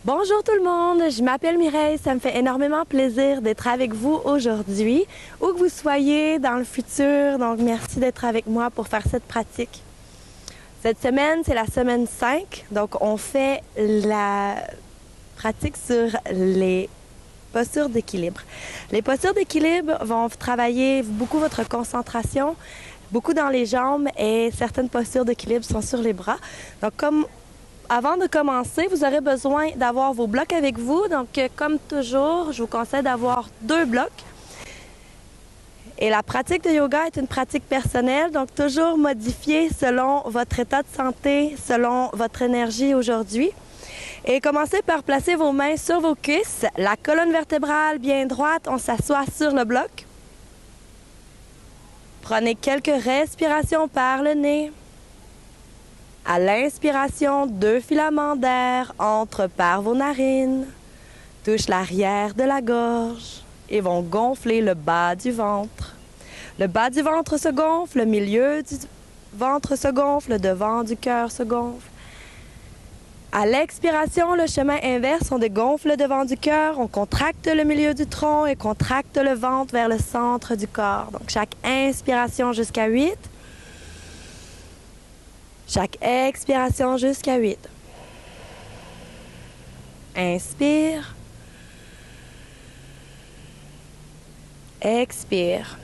Bonjour tout le monde, je m'appelle Mireille, ça me fait énormément plaisir d'être avec vous aujourd'hui, où que vous soyez dans le futur, donc merci d'être avec moi pour faire cette pratique. Cette semaine, c'est la semaine 5, donc on fait la pratique sur les postures d'équilibre. Les postures d'équilibre vont travailler beaucoup votre concentration, beaucoup dans les jambes et certaines postures d'équilibre sont sur les bras. Donc avant de commencer, vous aurez besoin d'avoir vos blocs avec vous. Donc, comme toujours, je vous conseille d'avoir 2 blocs. Et la pratique de yoga est une pratique personnelle, donc toujours modifiée selon votre état de santé, selon votre énergie aujourd'hui. Et commencez par placer vos mains sur vos cuisses, la colonne vertébrale bien droite, on s'assoit sur le bloc. Prenez quelques respirations par le nez. À l'inspiration, 2 filaments d'air entrent par vos narines, touchent l'arrière de la gorge et vont gonfler le bas du ventre. Le bas du ventre se gonfle, le milieu du ventre se gonfle, le devant du cœur se gonfle. À l'expiration, le chemin inverse, on dégonfle le devant du cœur, on contracte le milieu du tronc et contracte le ventre vers le centre du corps. Donc chaque inspiration jusqu'à 8. Chaque expiration jusqu'à 8. Inspire. Expire.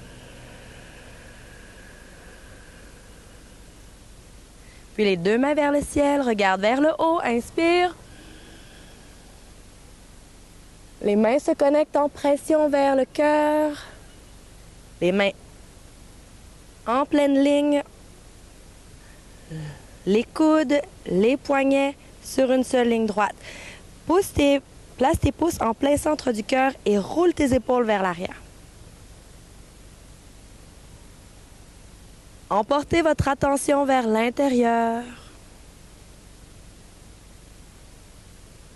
Puis les 2 mains vers le ciel, regarde vers le haut, inspire. Les mains se connectent en pression vers le cœur. Les mains en pleine ligne. Les coudes, les poignets sur une seule ligne droite. Place tes pouces en plein centre du cœur et roule tes épaules vers l'arrière. Emportez votre attention vers l'intérieur.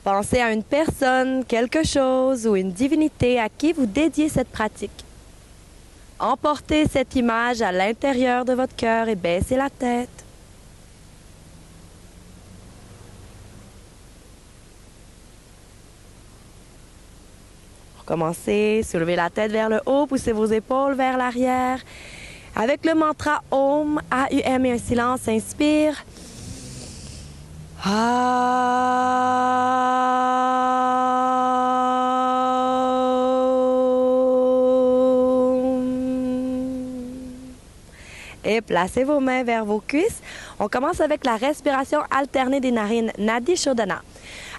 Pensez à une personne, quelque chose ou une divinité à qui vous dédiez cette pratique. Emportez cette image à l'intérieur de votre cœur et baissez la tête. Commencez, soulevez la tête vers le haut, poussez vos épaules vers l'arrière. Avec le mantra Om, A-U-M et un silence, inspire. Et placez vos mains vers vos cuisses. On commence avec la respiration alternée des narines, Nadi Shodhana.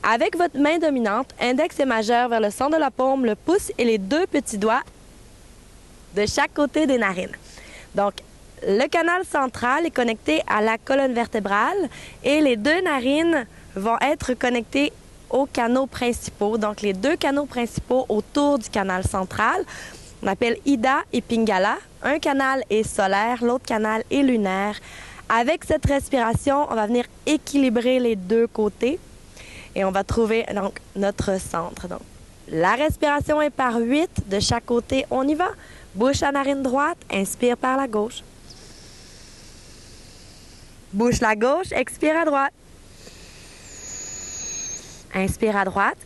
Avec votre main dominante, index et majeur vers le centre de la paume, le pouce et les 2 petits doigts de chaque côté des narines. Donc, le canal central est connecté à la colonne vertébrale et les 2 narines vont être connectées aux canaux principaux. Donc, les 2 canaux principaux autour du canal central, on appelle Ida et Pingala. Un canal est solaire, l'autre canal est lunaire. Avec cette respiration, on va venir équilibrer les 2 côtés. Et on va trouver donc notre centre. Donc, la respiration est par 8 de chaque côté. On y va. Bouche à narine droite, inspire par la gauche. Bouche la gauche, expire à droite. Inspire à droite.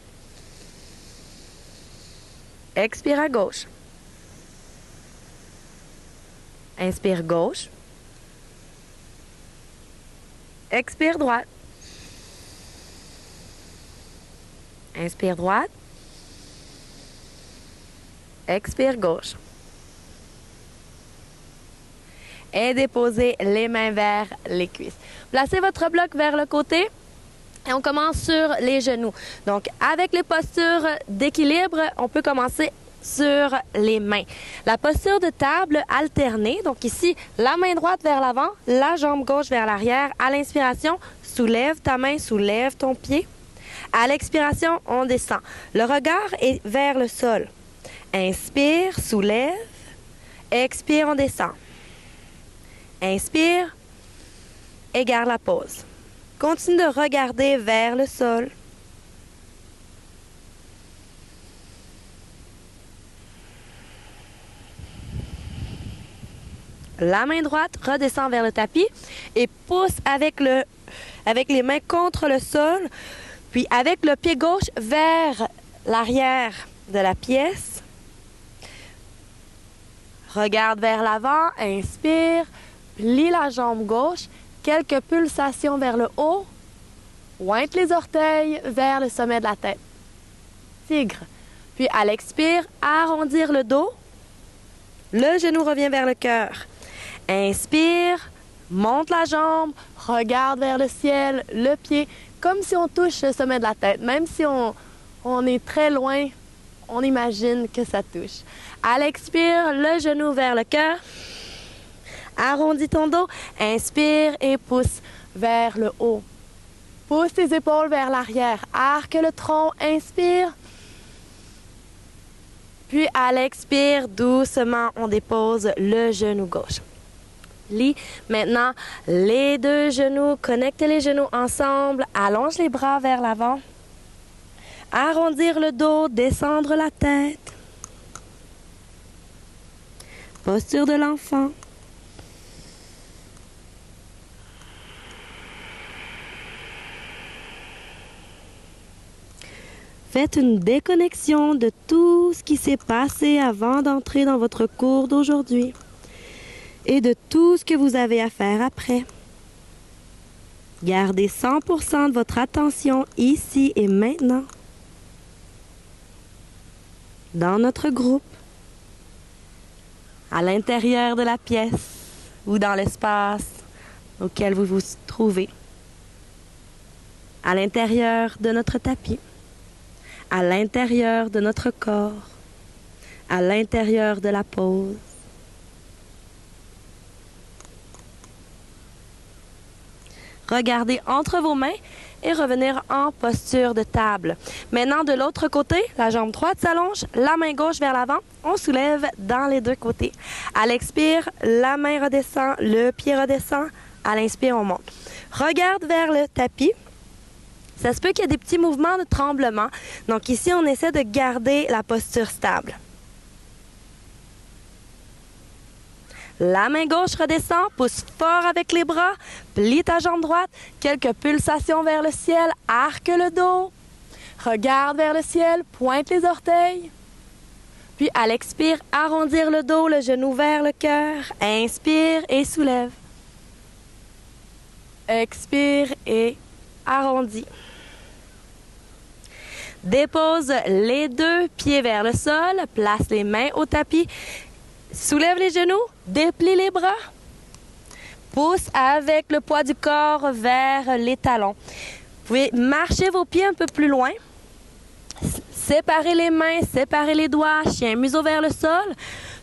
Expire à gauche. Inspire gauche. Expire droite. Inspire droite. Expire gauche. Et déposez les mains vers les cuisses. Placez votre bloc vers le côté et on commence sur les genoux. Donc, avec les postures d'équilibre, on peut commencer sur les mains. La posture de table alternée, donc ici, la main droite vers l'avant, la jambe gauche vers l'arrière. À l'inspiration, soulève ta main, soulève ton pied. À l'expiration, on descend. Le regard est vers le sol. Inspire, soulève. Expire, on descend. Inspire et garde la pause. Continue de regarder vers le sol. La main droite redescend vers le tapis et pousse avec les mains contre le sol. Puis avec le pied gauche vers l'arrière de la pièce, regarde vers l'avant, inspire, plie la jambe gauche, quelques pulsations vers le haut, pointe les orteils vers le sommet de la tête. Tigre. Puis à l'expire, arrondir le dos, le genou revient vers le cœur. Inspire, monte la jambe, regarde vers le ciel, le pied, comme si on touche le sommet de la tête. Même si on est très loin, on imagine que ça touche. À l'expire, le genou vers le cœur. Arrondis ton dos. Inspire et pousse vers le haut. Pousse tes épaules vers l'arrière. Arque le tronc. Inspire. Puis à l'expire, doucement, on dépose le genou gauche. Lis maintenant les deux genoux. Connecte les genoux ensemble. Allonge les bras vers l'avant. Arrondir le dos, descendre la tête. Posture de l'enfant. Faites une déconnexion de tout ce qui s'est passé avant d'entrer dans votre cours d'aujourd'hui et de tout ce que vous avez à faire après. Gardez 100% de votre attention ici et maintenant, dans notre groupe, à l'intérieur de la pièce ou dans l'espace auquel vous vous trouvez, à l'intérieur de notre tapis, à l'intérieur de notre corps, à l'intérieur de la pause. Regardez entre vos mains et revenir en posture de table. Maintenant, de l'autre côté, la jambe droite s'allonge, la main gauche vers l'avant. On soulève dans les deux côtés. À l'expire, la main redescend, le pied redescend. À l'inspire, on monte. Regarde vers le tapis. Ça se peut qu'il y ait des petits mouvements de tremblement. Donc ici, on essaie de garder la posture stable. La main gauche redescend, pousse fort avec les bras, plie ta jambe droite, quelques pulsations vers le ciel, arque le dos, regarde vers le ciel, pointe les orteils. Puis à l'expire, arrondir le dos, le genou vers le cœur, inspire et soulève. Expire et arrondis. Dépose les deux pieds vers le sol, place les mains au tapis, soulève les genoux, déplie les bras, pousse avec le poids du corps vers les talons. Vous pouvez marcher vos pieds un peu plus loin, séparer les mains, séparer les doigts, chien museau vers le sol,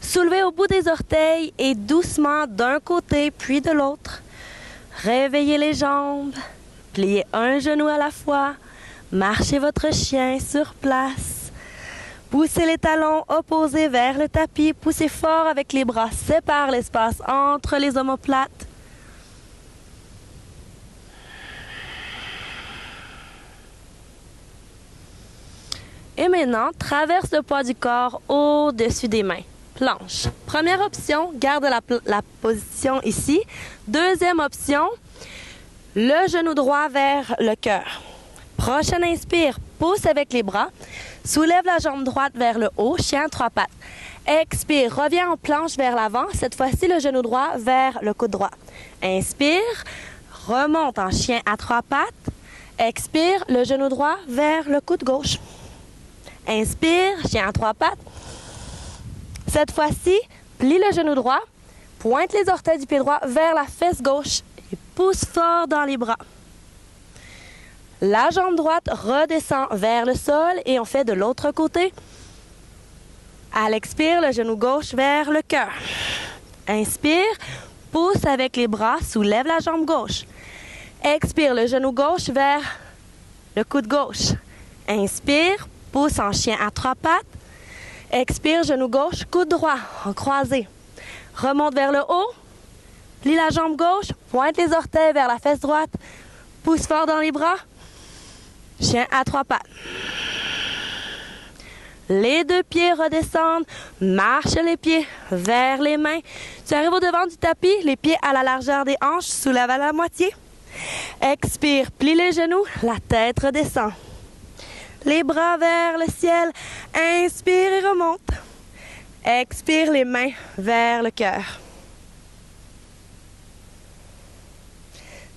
soulever au bout des orteils et doucement d'un côté puis de l'autre. Réveillez les jambes, pliez un genou à la fois, marchez votre chien sur place. Poussez les talons opposés vers le tapis. Poussez fort avec les bras. Sépare l'espace entre les omoplates. Et maintenant, traverse le poids du corps au-dessus des mains. Planche. Première option, garde la position ici. Deuxième option, le genou droit vers le cœur. Prochaine inspire, pousse avec les bras. Soulève la jambe droite vers le haut, chien à trois pattes. Expire, reviens en planche vers l'avant. Cette fois-ci, le genou droit vers le coude droit. Inspire, remonte en chien à trois pattes. Expire, le genou droit vers le coude gauche. Inspire, chien à trois pattes. Cette fois-ci, plie le genou droit, pointe les orteils du pied droit vers la fesse gauche et pousse fort dans les bras. La jambe droite redescend vers le sol et on fait de l'autre côté. À l'expire, le genou gauche vers le cœur. Inspire, pousse avec les bras, soulève la jambe gauche. Expire, le genou gauche vers le coude gauche. Inspire, pousse en chien à trois pattes. Expire, genou gauche, coude droit en croisé. Remonte vers le haut, plie la jambe gauche, pointe les orteils vers la fesse droite, pousse fort dans les bras. Chien à trois pattes. Les deux pieds redescendent, marche les pieds vers les mains. Tu arrives au devant du tapis, les pieds à la largeur des hanches, soulève à la moitié. Expire, plie les genoux, la tête redescend. Les bras vers le ciel, inspire et remonte. Expire les mains vers le cœur.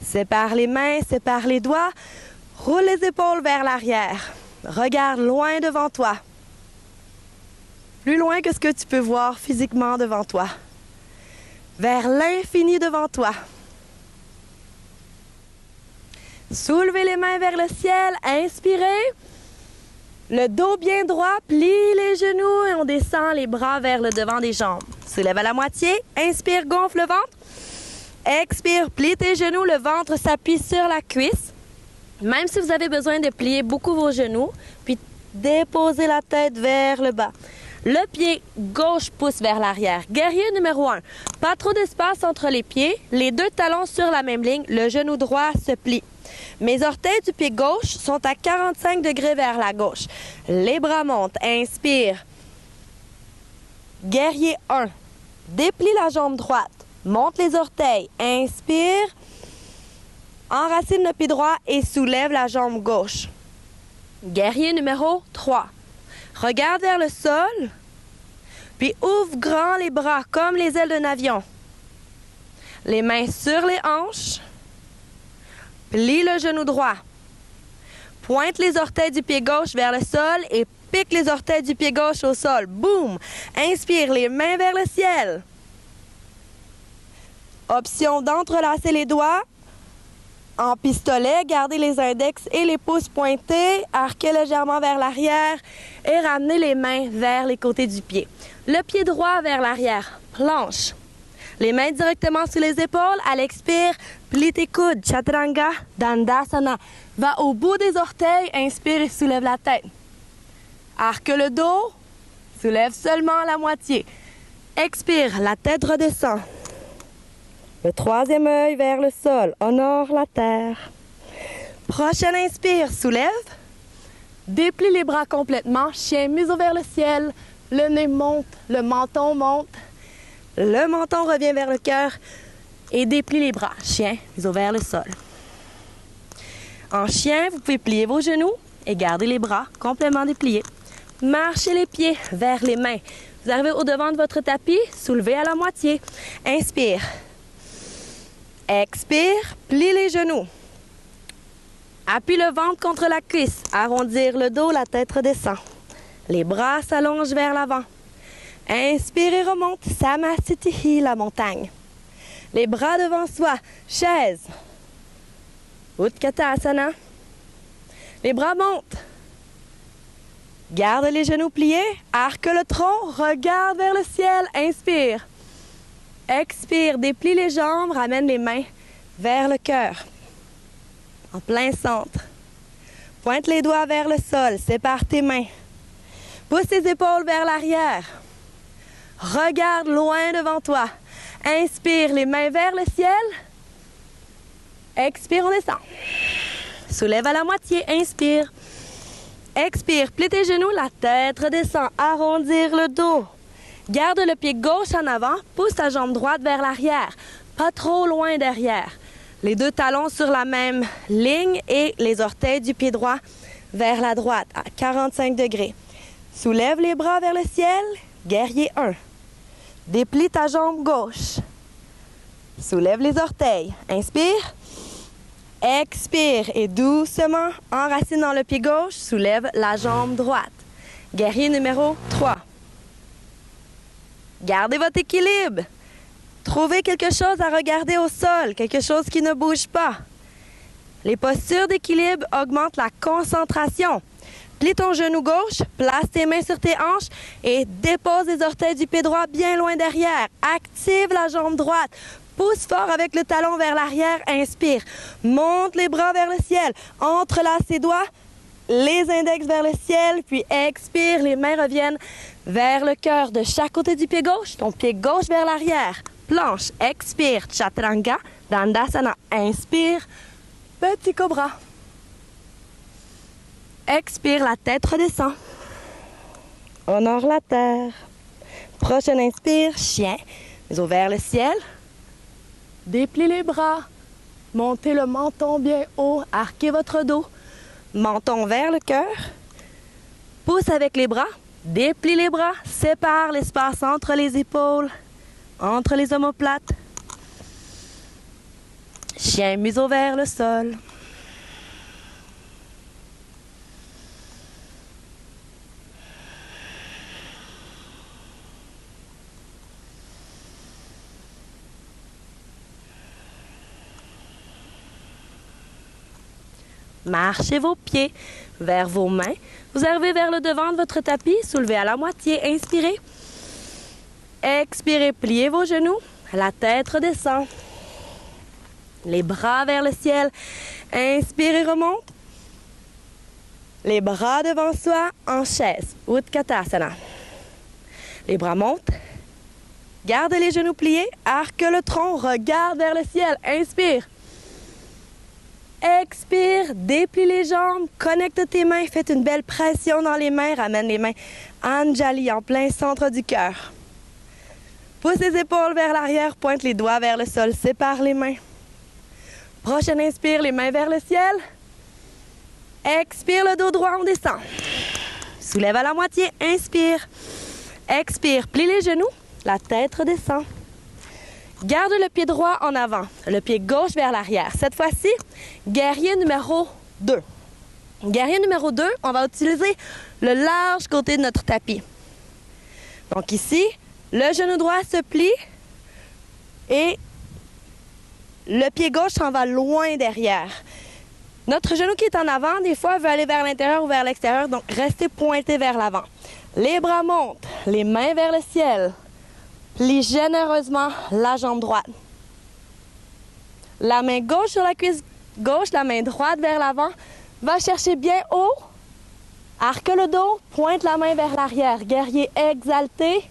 Sépare les mains, sépare les doigts, roule les épaules vers l'arrière. Regarde loin devant toi. Plus loin que ce que tu peux voir physiquement devant toi. Vers l'infini devant toi. Soulevez les mains vers le ciel, inspirez. Le dos bien droit, plie les genoux et on descend les bras vers le devant des jambes. Soulève à la moitié, inspire, gonfle le ventre. Expire, plie tes genoux, le ventre s'appuie sur la cuisse. Même si vous avez besoin de plier beaucoup vos genoux, puis déposez la tête vers le bas. Le pied gauche pousse vers l'arrière. Guerrier numéro 1. Pas trop d'espace entre les pieds. Les deux talons sur la même ligne. Le genou droit se plie. Mes orteils du pied gauche sont à 45 degrés vers la gauche. Les bras montent. Inspire. Guerrier 1. Déplie la jambe droite. Monte les orteils. Inspire. Enracine le pied droit et soulève la jambe gauche. Guerrier numéro 3. Regarde vers le sol, puis ouvre grand les bras comme les ailes d'un avion. Les mains sur les hanches. Plie le genou droit. Pointe les orteils du pied gauche vers le sol et pique les orteils du pied gauche au sol. Boum! Inspire, les mains vers le ciel. Option d'entrelacer les doigts. En pistolet, gardez les index et les pouces pointés, arquez légèrement vers l'arrière et ramenez les mains vers les côtés du pied. Le pied droit vers l'arrière, planche. Les mains directement sous les épaules. À l'expire, plie tes coudes, Chaturanga, Dandasana. Va au bout des orteils, inspire et soulève la tête. Arque le dos, soulève seulement la moitié. Expire, la tête redescend. Le troisième œil vers le sol, honore la terre. Prochaine inspire, soulève. Déplie les bras complètement, chien museau vers le ciel. Le nez monte, le menton monte. Le menton revient vers le cœur et déplie les bras, chien museau vers le sol. En chien, vous pouvez plier vos genoux et garder les bras complètement dépliés. Marchez les pieds vers les mains. Vous arrivez au devant de votre tapis, soulevez à la moitié. Inspire. Expire, plie les genoux. Appuie le ventre contre la cuisse. Arrondir le dos, la tête redescend. Les bras s'allongent vers l'avant. Inspire et remonte. Samasthiti, la montagne. Les bras devant soi. Chaise. Utkatasana. Les bras montent. Garde les genoux pliés. Arque le tronc. Regarde vers le ciel. Inspire. Expire, déplie les jambes, ramène les mains vers le cœur. En plein centre. Pointe les doigts vers le sol, sépare tes mains. Pousse tes épaules vers l'arrière. Regarde loin devant toi. Inspire, les mains vers le ciel. Expire, on descend. Soulève à la moitié, inspire. Expire, plie tes genoux, la tête redescend. Arrondir le dos. Garde le pied gauche en avant, pousse ta jambe droite vers l'arrière, pas trop loin derrière. Les deux talons sur la même ligne et les orteils du pied droit vers la droite à 45 degrés. Soulève les bras vers le ciel, guerrier 1. Déplie ta jambe gauche. Soulève les orteils. Inspire. Expire et doucement, enracine dans le pied gauche, soulève la jambe droite. Guerrier numéro 3. Gardez votre équilibre. Trouvez quelque chose à regarder au sol, quelque chose qui ne bouge pas. Les postures d'équilibre augmentent la concentration. Plie ton genou gauche, place tes mains sur tes hanches et dépose les orteils du pied droit bien loin derrière. Active la jambe droite. Pousse fort avec le talon vers l'arrière. Inspire. Monte les bras vers le ciel. Entrelace tes doigts. Les index vers le ciel, puis expire, les mains reviennent vers le cœur de chaque côté du pied gauche, ton pied gauche vers l'arrière. Planche, expire, Chaturanga, Dandasana, inspire, petit cobra. Expire, la tête redescend. Honore la terre. Prochaine inspire, chien, museau vers le ciel. Déplie les bras. Montez le menton bien haut, arquez votre dos. Menton vers le cœur. Pousse avec les bras, déplie les bras, sépare l'espace entre les épaules, entre les omoplates. Chien museau vers le sol. Marchez vos pieds vers vos mains. Vous arrivez vers le devant de votre tapis, soulevez à la moitié, inspirez. Expirez, pliez vos genoux, la tête redescend. Les bras vers le ciel, inspirez, remonte. Les bras devant soi en chaise, Utkatasana. Les bras montent. Gardez les genoux pliés, arque le tronc, regarde vers le ciel, inspire. Expire, déplie les jambes, connecte tes mains, faites une belle pression dans les mains, ramène les mains Anjali en plein centre du cœur. Pousse les épaules vers l'arrière, pointe les doigts vers le sol, sépare les mains. Prochaine inspire, les mains vers le ciel. Expire, le dos droit, on descend. Soulève à la moitié, inspire. Expire, plie les genoux, la tête redescend. Garde le pied droit en avant, le pied gauche vers l'arrière. Cette fois-ci, guerrier numéro 2. Guerrier numéro 2, on va utiliser le large côté de notre tapis. Donc ici, le genou droit se plie et le pied gauche s'en va loin derrière. Notre genou qui est en avant, des fois, veut aller vers l'intérieur ou vers l'extérieur, donc restez pointé vers l'avant. Les bras montent, les mains vers le ciel. Plie généreusement la jambe droite. La main gauche sur la cuisse gauche, la main droite vers l'avant. Va chercher bien haut. Arque le dos, pointe la main vers l'arrière. Guerrier exalté.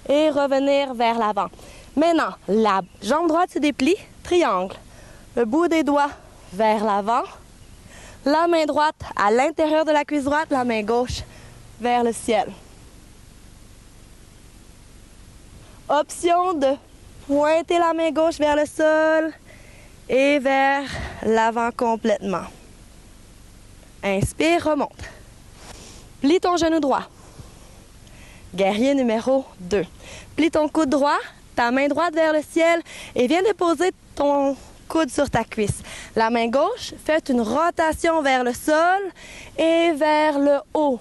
Et revenir vers l'avant. Maintenant, la jambe droite se déplie. Triangle. Le bout des doigts vers l'avant. La main droite à l'intérieur de la cuisse droite. La main gauche vers le ciel. Option de pointer la main gauche vers le sol et vers l'avant complètement. Inspire, remonte. Plie ton genou droit. Guerrier numéro 2. Plie ton coude droit, ta main droite vers le ciel et viens déposer ton coude sur ta cuisse. La main gauche, faites une rotation vers le sol et vers le haut.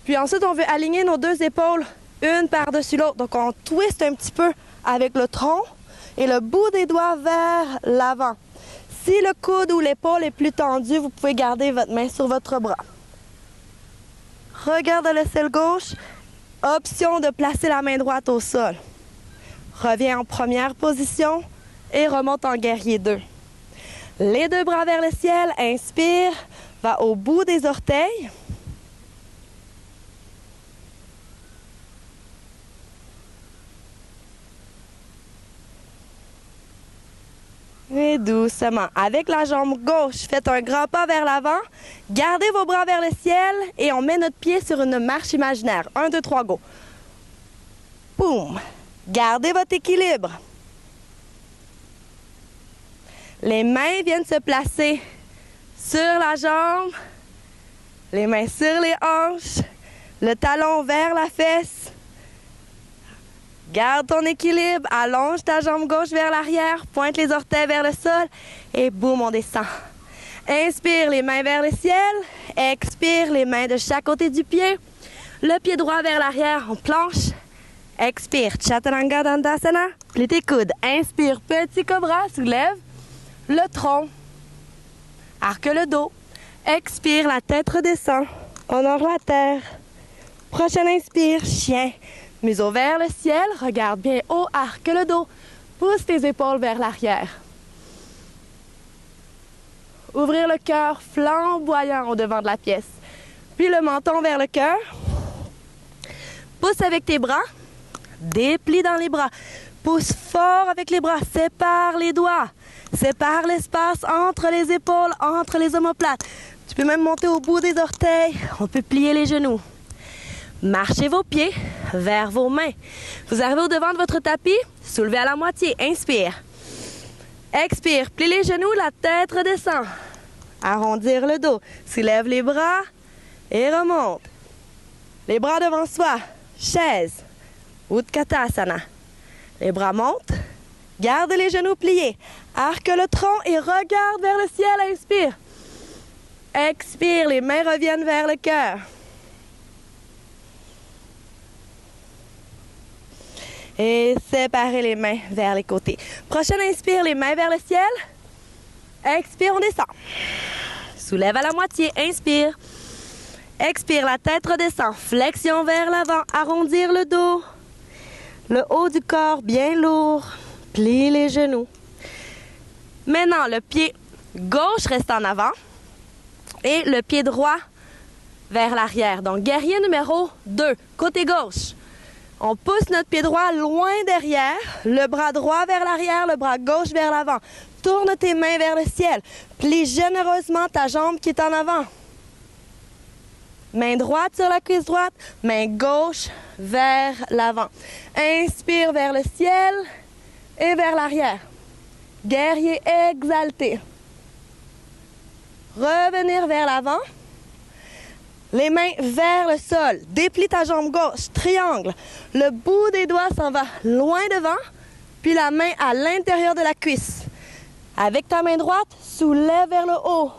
Puis ensuite, on veut aligner nos deux épaules une par-dessus l'autre. Donc, on twiste un petit peu avec le tronc et le bout des doigts vers l'avant. Si le coude ou l'épaule est plus tendu, vous pouvez garder votre main sur votre bras. Regarde le ciel gauche. Option de placer la main droite au sol. Reviens en première position et remonte en guerrier 2. Les deux bras vers le ciel. Inspire. Va au bout des orteils. Et doucement, avec la jambe gauche, faites un grand pas vers l'avant. Gardez vos bras vers le ciel et on met notre pied sur une marche imaginaire. 1, 2, 3, go. Boum. Gardez votre équilibre. Les mains viennent se placer sur la jambe. Les mains sur les hanches. Le talon vers la fesse. Garde ton équilibre, allonge ta jambe gauche vers l'arrière, pointe les orteils vers le sol et boum, on descend. Inspire, les mains vers le ciel. Expire, les mains de chaque côté du pied. Le pied droit vers l'arrière, on planche. Expire, Chaturanga Dandasana. Plie tes coudes. Inspire, petit cobra, soulève le tronc. Arque le dos. Expire, la tête redescend. Honore la terre. Prochaine inspire, chien. Museau vers le ciel, regarde bien haut, arque le dos. Pousse tes épaules vers l'arrière. Ouvrir le cœur flamboyant au devant de la pièce. Puis le menton vers le cœur. Pousse avec tes bras. Déplie dans les bras. Pousse fort avec les bras. Sépare les doigts. Sépare l'espace entre les épaules, entre les omoplates. Tu peux même monter au bout des orteils. On peut plier les genoux. Marchez vos pieds vers vos mains. Vous arrivez au devant de votre tapis. Soulevez à la moitié. Inspire. Expire, plie les genoux, la tête redescend. Arrondir le dos. Soulève les bras et remonte. Les bras devant soi. Chaise. Utkatasana. Les bras montent. Garde les genoux pliés. Arque le tronc et regarde vers le ciel. Inspire. Expire, les mains reviennent vers le cœur. Et séparez les mains vers les côtés. Prochaine inspire, les mains vers le ciel. Expire, on descend. Soulève à la moitié, inspire. Expire, la tête redescend. Flexion vers l'avant, arrondir le dos. Le haut du corps bien lourd. Plie les genoux. Maintenant, le pied gauche reste en avant et le pied droit vers l'arrière. Donc, guerrier numéro 2, côté gauche. On pousse notre pied droit loin derrière, le bras droit vers l'arrière, le bras gauche vers l'avant. Tourne tes mains vers le ciel. Plie généreusement ta jambe qui est en avant. Main droite sur la cuisse droite, main gauche vers l'avant. Inspire vers le ciel et vers l'arrière. Guerrier exalté. Revenir vers l'avant. Les mains vers le sol. Déplie ta jambe gauche. Triangle. Le bout des doigts s'en va loin devant. Puis la main à l'intérieur de la cuisse. Avec ta main droite, soulève vers le haut.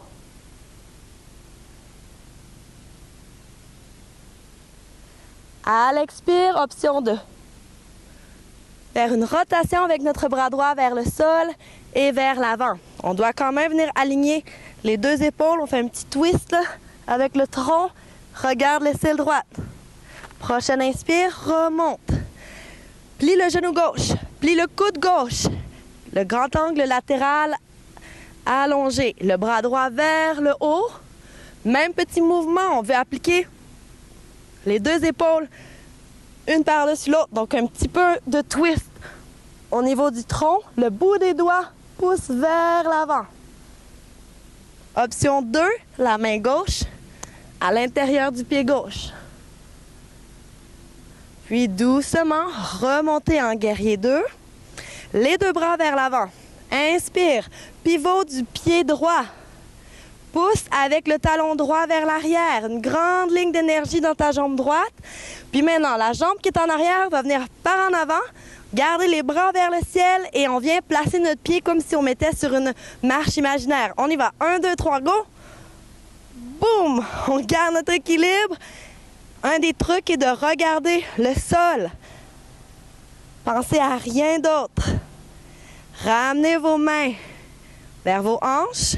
À l'expire, option 2. Faire une rotation avec notre bras droit vers le sol et vers l'avant. On doit quand même venir aligner les deux épaules. On fait un petit twist là, avec le tronc. Regarde l'aisselle droite. Prochaine inspire, remonte. Plie le genou gauche. Plie le coude gauche. Le grand angle latéral allongé. Le bras droit vers le haut. Même petit mouvement, on veut appliquer les deux épaules, une par-dessus l'autre. Donc, un petit peu de twist au niveau du tronc. Le bout des doigts pousse vers l'avant. Option 2, la main gauche à l'intérieur du pied gauche. Puis, doucement, remonter en guerrier 2. Les deux bras vers l'avant. Inspire, pivot du pied droit. Pousse avec le talon droit vers l'arrière. Une grande ligne d'énergie dans ta jambe droite. Puis maintenant, la jambe qui est en arrière va venir par en avant. Gardez les bras vers le ciel et on vient placer notre pied comme si on mettait sur une marche imaginaire. On y va. 1, 2, 3, go! Boum! On garde notre équilibre. Un des trucs est de regarder le sol. Pensez à rien d'autre. Ramenez vos mains vers vos hanches.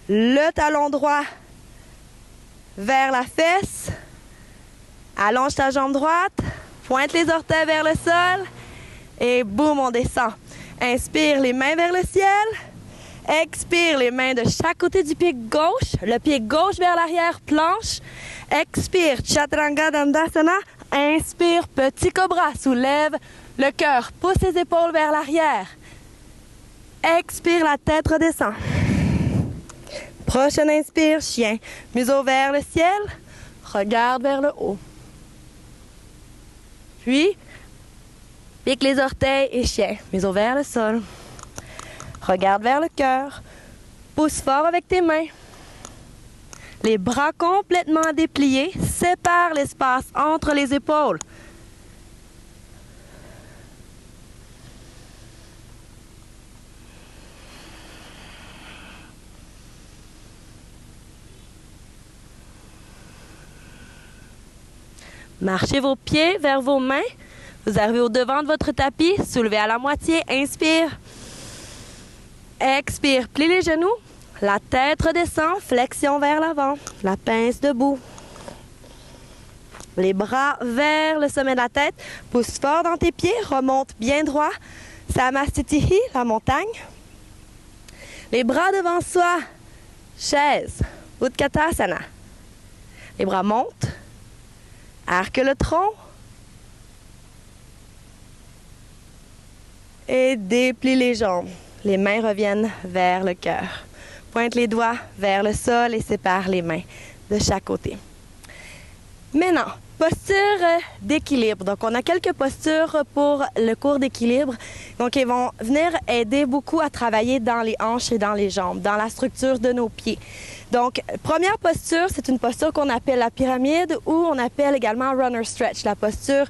Le talon droit vers la fesse. Allonge ta jambe droite. Pointe les orteils vers le sol. Et boum, on descend. Inspire, les mains vers le ciel. Expire, les mains de chaque côté du pied gauche. Le pied gauche vers l'arrière, planche. Expire, Chaturanga Dandasana. Inspire, petit cobra. Soulève le cœur. Pousse les épaules vers l'arrière. Expire, la tête redescend. Prochaine inspire, chien. Museau vers le ciel. Regarde vers le haut. Puis, pique les orteils et chien. Museau vers le sol. Regarde vers le cœur. Pousse fort avec tes mains. Les bras complètement dépliés. Sépare l'espace entre les épaules. Marchez vos pieds vers vos mains. Vous arrivez au devant de votre tapis. Soulevez à la moitié. Inspire. Expire. Plie les genoux. La tête redescend. Flexion vers l'avant. La pince debout. Les bras vers le sommet de la tête. Pousse fort dans tes pieds. Remonte bien droit. Samastitihi, la montagne. Les bras devant soi. Chaise. Utkatasana. Les bras montent. Arque le tronc. Et déplie les jambes. Les mains reviennent vers le cœur. Pointe les doigts vers le sol et sépare les mains de chaque côté. Maintenant, Posture d'équilibre. Donc, on a quelques postures pour le cours d'équilibre. Donc, ils vont venir aider beaucoup à travailler dans les hanches et dans les jambes, dans la structure de nos pieds. Donc, première posture, c'est une posture qu'on appelle la pyramide ou on appelle également runner stretch, la posture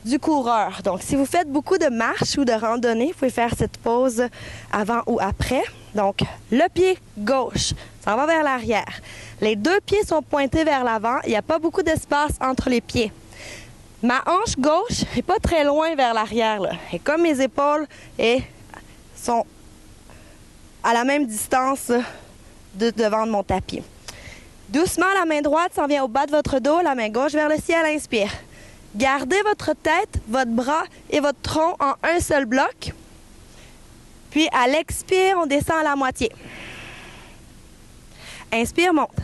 du coureur. Donc, si vous faites beaucoup de marche ou de randonnée, vous pouvez faire cette pose avant ou après. Donc, le pied gauche s'en va vers l'arrière. Les deux pieds sont pointés vers l'avant. Il n'y a pas beaucoup d'espace entre les pieds. Ma hanche gauche n'est pas très loin vers l'arrière. Et comme mes épaules sont à la même distance devant mon tapis. Doucement, la main droite s'en vient au bas de votre dos, la main gauche vers le ciel. Inspire. Gardez votre tête, votre bras et votre tronc en un seul bloc. Puis, à l'expire, on descend à la moitié. Inspire, monte.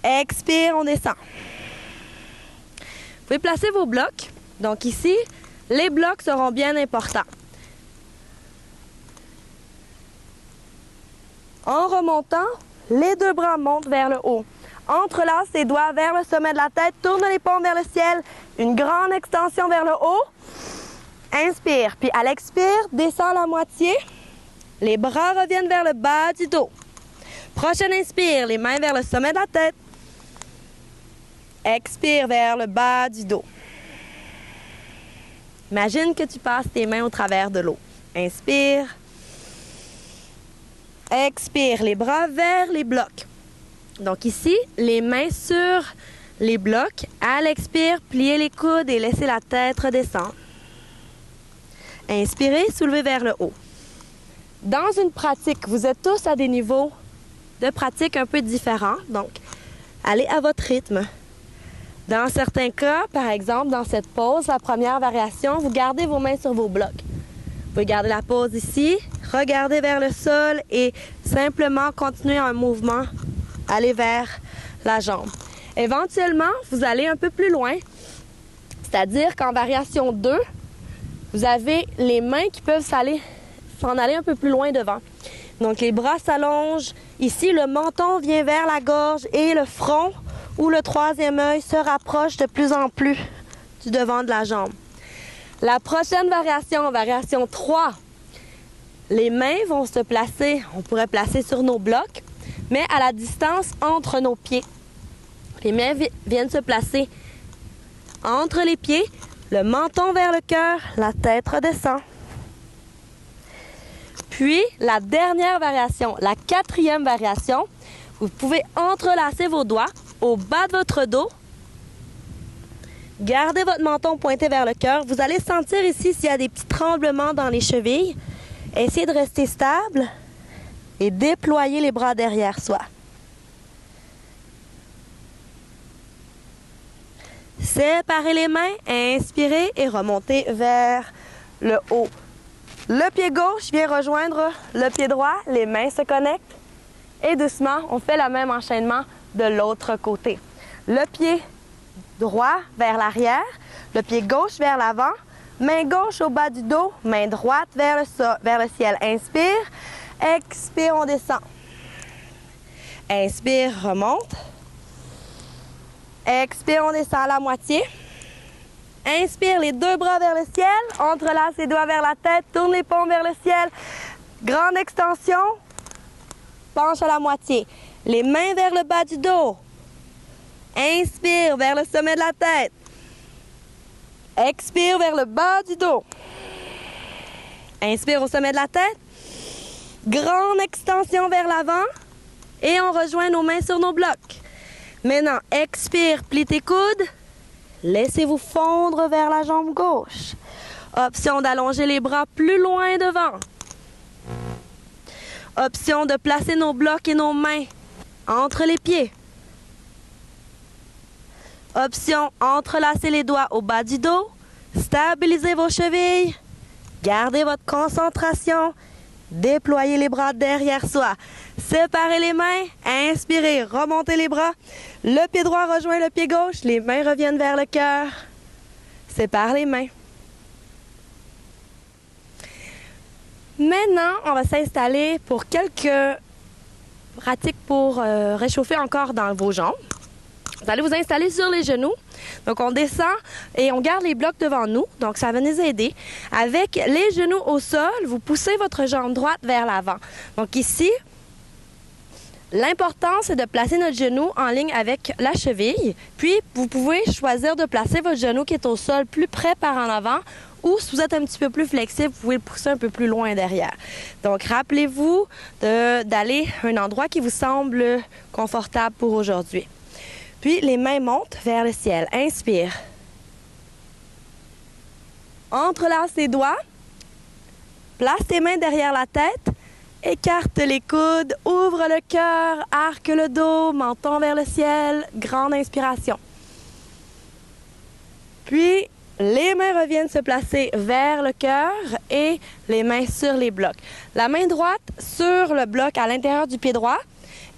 Expire, on descend. Vous pouvez placer vos blocs. Donc ici, les blocs seront bien importants. En remontant, les deux bras montent vers le haut. Entrelace les doigts vers le sommet de la tête, tourne les paumes vers le ciel, une grande extension vers le haut. Inspire, puis à l'expire, descend la moitié. Les bras reviennent vers le bas du dos. Prochaine inspire, les mains vers le sommet de la tête. Expire vers le bas du dos. Imagine que tu passes tes mains au travers de l'eau. Inspire. Expire, les bras vers les blocs. Donc ici, les mains sur les blocs. À l'expire, pliez les coudes et laissez la tête redescendre. Inspirez, soulevez vers le haut. Dans une pratique, vous êtes tous à des niveaux de pratique un peu différents. Donc, allez à votre rythme. Dans certains cas, par exemple, dans cette pose, la première variation, vous gardez vos mains sur vos blocs. Vous pouvez garder la pose ici, regardez vers le sol et simplement continuer un mouvement, aller vers la jambe. Éventuellement, vous allez un peu plus loin, c'est-à-dire qu'en variation 2, vous avez les mains qui peuvent s'en aller un peu plus loin devant. Donc, les bras s'allongent. Ici, le menton vient vers la gorge et le front ou le troisième œil se rapproche de plus en plus du devant de la jambe. La prochaine variation, variation 3, les mains vont se placer, on pourrait placer sur nos blocs, mais à la distance entre nos pieds. Les mains viennent se placer entre les pieds, le menton vers le cœur, la tête redescend. Puis, la dernière variation, la quatrième variation, vous pouvez entrelacer vos doigts au bas de votre dos. Gardez votre menton pointé vers le cœur. Vous allez sentir ici s'il y a des petits tremblements dans les chevilles. Essayez de rester stable et déployez les bras derrière soi. Séparez les mains, inspirez et remontez vers le haut. Le pied gauche vient rejoindre le pied droit, les mains se connectent et doucement, on fait le même enchaînement de l'autre côté. Le pied droit vers l'arrière, le pied gauche vers l'avant, main gauche au bas du dos, main droite vers le ciel. Inspire, expire, on descend. Inspire, remonte. Expire, on descend à la moitié. Inspire, les deux bras vers le ciel. Entrelace les doigts vers la tête. Tourne les paumes vers le ciel. Grande extension. Penche à la moitié. Les mains vers le bas du dos. Inspire vers le sommet de la tête. Expire vers le bas du dos. Inspire au sommet de la tête. Grande extension vers l'avant. Et on rejoint nos mains sur nos blocs. Maintenant, expire, plie tes coudes. Laissez-vous fondre vers la jambe gauche. Option d'allonger les bras plus loin devant. Option de placer nos blocs et nos mains entre les pieds. Option, entrelacer les doigts au bas du dos. Stabilisez vos chevilles. Gardez votre concentration. Déployez les bras derrière soi. Séparez les mains. Inspirez, remontez les bras. Le pied droit rejoint le pied gauche. Les mains reviennent vers le cœur. Sépare les mains. Maintenant, on va s'installer pour quelques pratiques pour réchauffer encore dans vos jambes. Vous allez vous installer sur les genoux. Donc, on descend et on garde les blocs devant nous. Donc, ça va nous aider. Avec les genoux au sol, vous poussez votre jambe droite vers l'avant. Donc, ici, l'important, c'est de placer notre genou en ligne avec la cheville. Puis, vous pouvez choisir de placer votre genou qui est au sol plus près par en avant ou si vous êtes un petit peu plus flexible, vous pouvez le pousser un peu plus loin derrière. Donc, rappelez-vous d'aller à un endroit qui vous semble confortable pour aujourd'hui. Puis, les mains montent vers le ciel. Inspire. Entrelace les doigts. Place tes mains derrière la tête. Écarte les coudes. Ouvre le cœur. Arque le dos. Menton vers le ciel. Grande inspiration. Puis, les mains reviennent se placer vers le cœur et les mains sur les blocs. La main droite sur le bloc à l'intérieur du pied droit.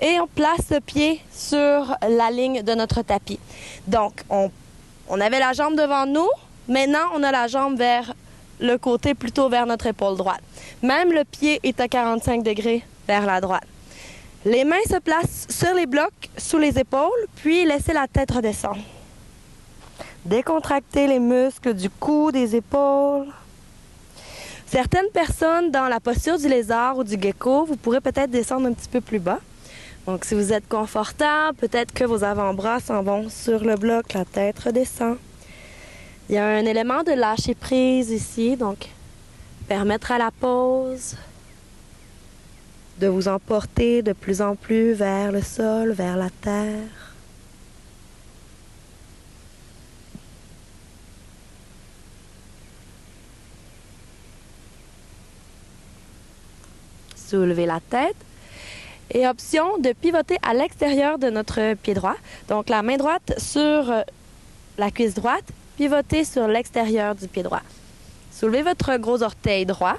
Et on place le pied sur la ligne de notre tapis. Donc, on avait la jambe devant nous. Maintenant, on a la jambe vers le côté, plutôt vers notre épaule droite. Même le pied est à 45 degrés vers la droite. Les mains se placent sur les blocs, sous les épaules, puis laissez la tête redescendre. Décontractez les muscles du cou, des épaules. Certaines personnes, dans la posture du lézard ou du gecko, vous pourrez peut-être descendre un petit peu plus bas. Donc, si vous êtes confortable, peut-être que vos avant-bras s'en vont sur le bloc, la tête redescend. Il y a un élément de lâcher prise ici, donc permettre à la pause de vous emporter de plus en plus vers le sol, vers la terre. Soulevez la tête. Et option de pivoter à l'extérieur de notre pied droit. Donc, la main droite sur la cuisse droite, pivotez sur l'extérieur du pied droit. Soulevez votre gros orteil droit.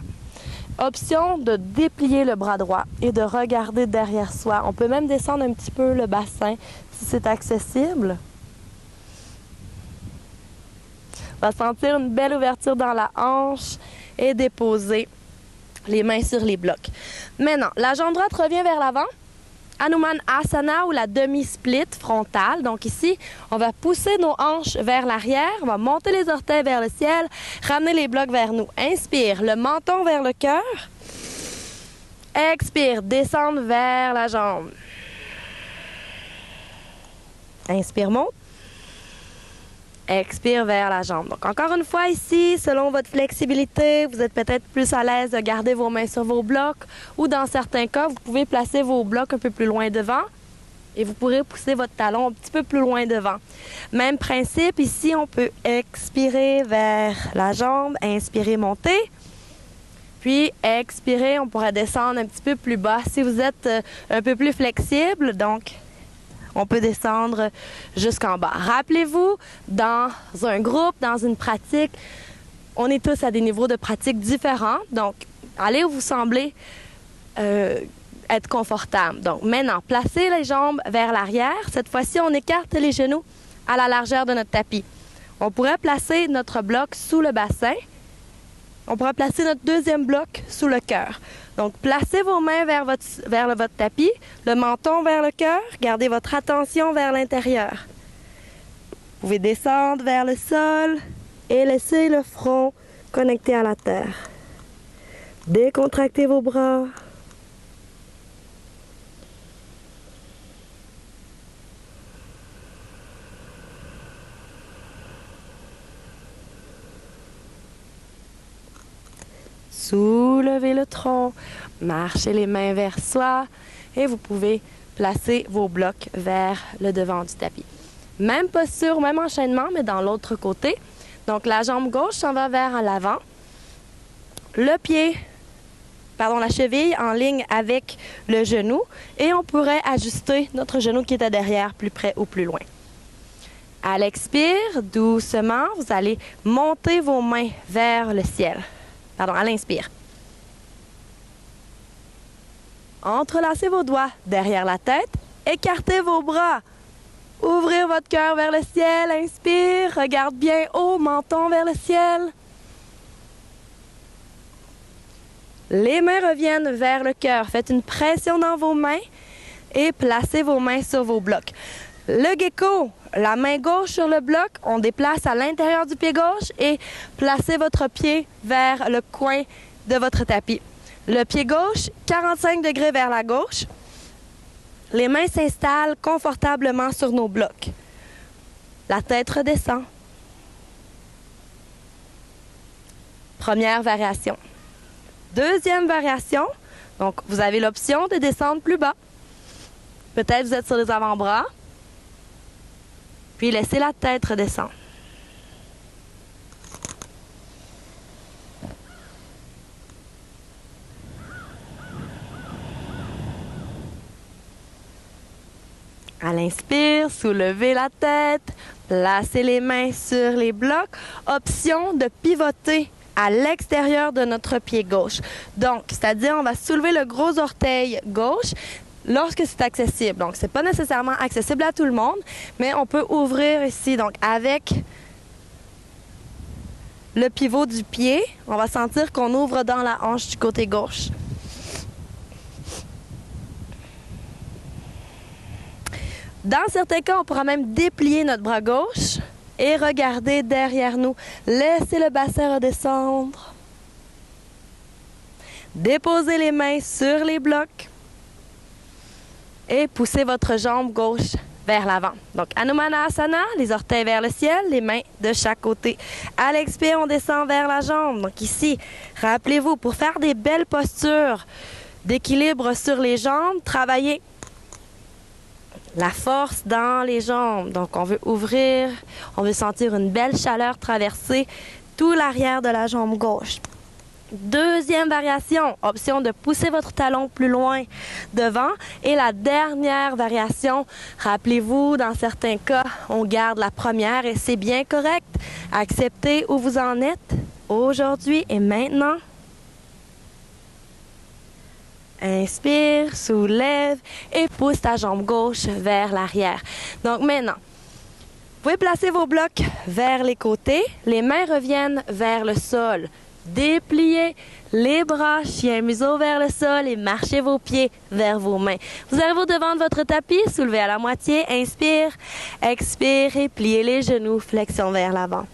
Option de déplier le bras droit et de regarder derrière soi. On peut même descendre un petit peu le bassin si c'est accessible. On va sentir une belle ouverture dans la hanche et déposer les mains sur les blocs. Maintenant, la jambe droite revient vers l'avant. Hanuman Asana ou la demi-split frontale. Donc ici, on va pousser nos hanches vers l'arrière. On va monter les orteils vers le ciel. Ramener les blocs vers nous. Inspire, le menton vers le cœur. Expire, descendre vers la jambe. Inspire, monte. Expire vers la jambe. Donc, encore une fois ici, selon votre flexibilité, vous êtes peut-être plus à l'aise de garder vos mains sur vos blocs ou dans certains cas, vous pouvez placer vos blocs un peu plus loin devant et vous pourrez pousser votre talon un petit peu plus loin devant. Même principe, ici, on peut expirer vers la jambe, inspirer, monter. Puis, expirer, on pourrait descendre un petit peu plus bas si vous êtes un peu plus flexible. Donc, on peut descendre jusqu'en bas. Rappelez-vous, dans un groupe, dans une pratique, on est tous à des niveaux de pratique différents. Donc, allez où vous semblez être confortable. Donc, maintenant, placez les jambes vers l'arrière. Cette fois-ci, on écarte les genoux à la largeur de notre tapis. On pourrait placer notre bloc sous le bassin. On pourra placer notre deuxième bloc sous le cœur. Donc, placez vos mains vers votre tapis, le menton vers le cœur, gardez votre attention vers l'intérieur. Vous pouvez descendre vers le sol et laisser le front connecté à la terre. Décontractez vos bras. Soulevez le tronc, marchez les mains vers soi et vous pouvez placer vos blocs vers le devant du tapis. Même posture, même enchaînement, mais dans l'autre côté. Donc, la jambe gauche s'en va vers l'avant. La cheville en ligne avec le genou et on pourrait ajuster notre genou qui est à derrière, plus près ou plus loin. À l'expire, doucement, vous allez monter vos mains vers le ciel. À l'inspire. Entrelacez vos doigts derrière la tête. Écartez vos bras. Ouvrez votre cœur vers le ciel. Inspire. Regarde bien haut, menton vers le ciel. Les mains reviennent vers le cœur. Faites une pression dans vos mains et placez vos mains sur vos blocs. Le gecko, la main gauche sur le bloc, on déplace à l'intérieur du pied gauche et placez votre pied vers le coin de votre tapis. Le pied gauche, 45 degrés vers la gauche. Les mains s'installent confortablement sur nos blocs. La tête redescend. Première variation. Deuxième variation, donc vous avez l'option de descendre plus bas. Peut-être vous êtes sur les avant-bras. Puis laissez la tête redescendre. À l'inspire, soulevez la tête, placez les mains sur les blocs. Option de pivoter à l'extérieur de notre pied gauche. Donc, c'est-à-dire on va soulever le gros orteil gauche lorsque c'est accessible. Donc, c'est pas nécessairement accessible à tout le monde, mais on peut ouvrir ici. Donc, avec le pivot du pied, on va sentir qu'on ouvre dans la hanche du côté gauche. Dans certains cas, on pourra même déplier notre bras gauche et regarder derrière nous. Laissez le bassin redescendre. Déposez les mains sur les blocs et poussez votre jambe gauche vers l'avant. Donc, Hanumanasana, les orteils vers le ciel, les mains de chaque côté. À l'expire, on descend vers la jambe. Donc ici, rappelez-vous, pour faire des belles postures d'équilibre sur les jambes, travaillez la force dans les jambes. Donc, on veut ouvrir, on veut sentir une belle chaleur traverser tout l'arrière de la jambe gauche. Deuxième variation, option de pousser votre talon plus loin devant. Et la dernière variation, rappelez-vous, dans certains cas, on garde la première et c'est bien correct. Acceptez où vous en êtes aujourd'hui et maintenant. Inspire, soulève et pousse ta jambe gauche vers l'arrière. Donc maintenant, vous pouvez placer vos blocs vers les côtés. Les mains reviennent vers le sol. Dépliez les bras, chien museau vers le sol et marchez vos pieds vers vos mains. Vous arrivez au devant de votre tapis, soulevez à la moitié, inspire, expire et pliez les genoux, flexion vers l'avant.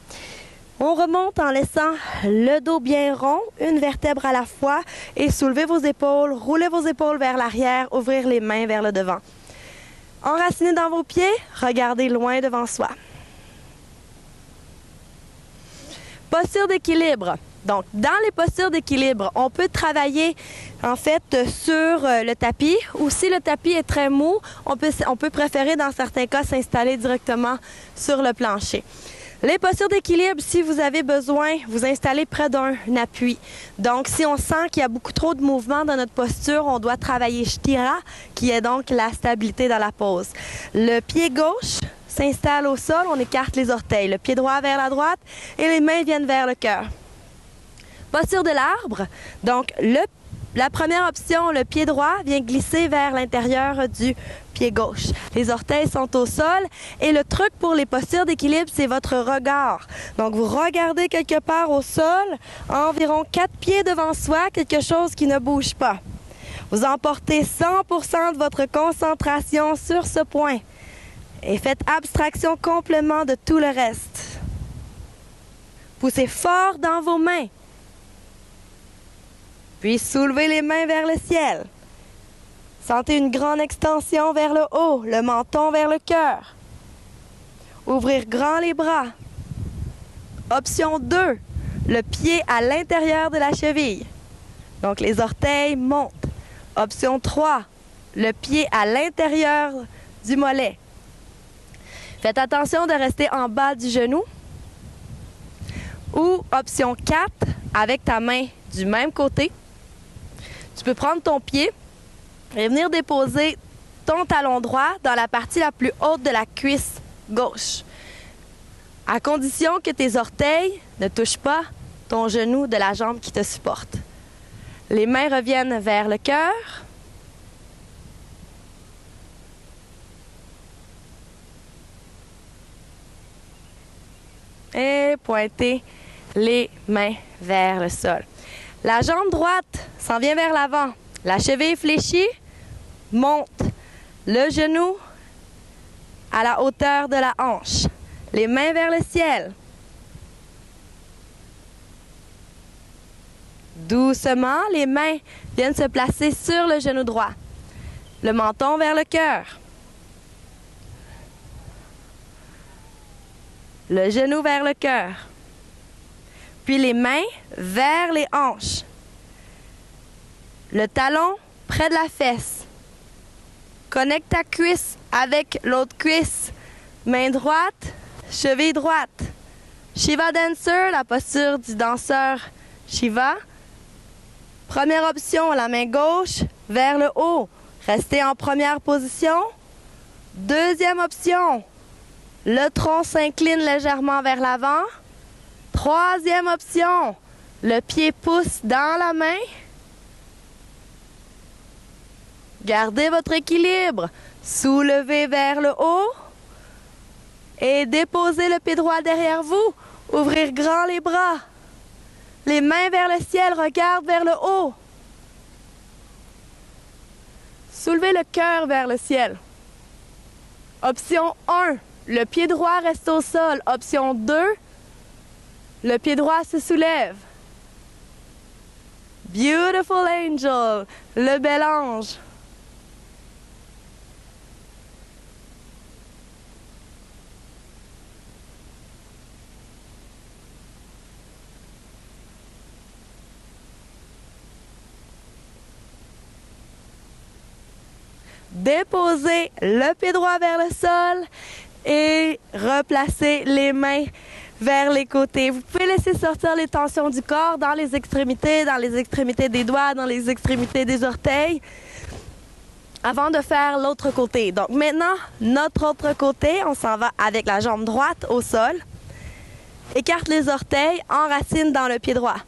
On remonte en laissant le dos bien rond, une vertèbre à la fois et soulevez vos épaules, roulez vos épaules vers l'arrière, ouvrir les mains vers le devant. Enracinez dans vos pieds, regardez loin devant soi. Posture d'équilibre. Donc, dans les postures d'équilibre, on peut travailler en fait sur le tapis ou si le tapis est très mou, on peut préférer dans certains cas s'installer directement sur le plancher. Les postures d'équilibre, si vous avez besoin, vous installez près d'un appui. Donc, si on sent qu'il y a beaucoup trop de mouvement dans notre posture, on doit travailler Sthira, qui est donc la stabilité dans la pose. Le pied gauche s'installe au sol, on écarte les orteils. Le pied droit vers la droite et les mains viennent vers le cœur. Posture de l'arbre. Donc, la première option, le pied droit vient glisser vers l'intérieur du pied gauche. Les orteils sont au sol et le truc pour les postures d'équilibre, c'est votre regard. Donc, vous regardez quelque part au sol, environ 4 pieds devant soi, quelque chose qui ne bouge pas. Vous emportez 100% de votre concentration sur ce point et faites abstraction complètement de tout le reste. Poussez fort dans vos mains. Puis soulevez les mains vers le ciel. Sentez une grande extension vers le haut, le menton vers le cœur. Ouvrir grand les bras. Option 2, le pied à l'intérieur de la cheville. Donc les orteils montent. Option 3, le pied à l'intérieur du mollet. Faites attention de rester en bas du genou. Ou option 4, avec ta main du même côté. Tu peux prendre ton pied et venir déposer ton talon droit dans la partie la plus haute de la cuisse gauche, à condition que tes orteils ne touchent pas ton genou de la jambe qui te supporte. Les mains reviennent vers le cœur. Et pointez les mains vers le sol. La jambe droite s'en vient vers l'avant. La cheville fléchie, monte. Le genou à la hauteur de la hanche. Les mains vers le ciel. Doucement, les mains viennent se placer sur le genou droit. Le menton vers le cœur. Le genou vers le cœur. Puis les mains vers les hanches. Le talon près de la fesse. Connecte ta cuisse avec l'autre cuisse. Main droite, cheville droite. Shiva Dancer, la posture du danseur Shiva. Première option, la main gauche vers le haut. Restez en première position. Deuxième option, le tronc s'incline légèrement vers l'avant. Troisième option, le pied pousse dans la main. Gardez votre équilibre. Soulevez vers le haut et déposez le pied droit derrière vous. Ouvrir grand les bras. Les mains vers le ciel, regarde vers le haut. Soulevez le cœur vers le ciel. Option 1, le pied droit reste au sol. Option 2, le pied droit se soulève. Beautiful angel, le bel ange. Déposez le pied droit vers le sol et replacez les mains vers les côtés. Vous pouvez laisser sortir les tensions du corps dans les extrémités des doigts, dans les extrémités des orteils, avant de faire l'autre côté. Donc maintenant, notre autre côté, on s'en va avec la jambe droite au sol. Écarte les orteils, enracine dans le pied droit.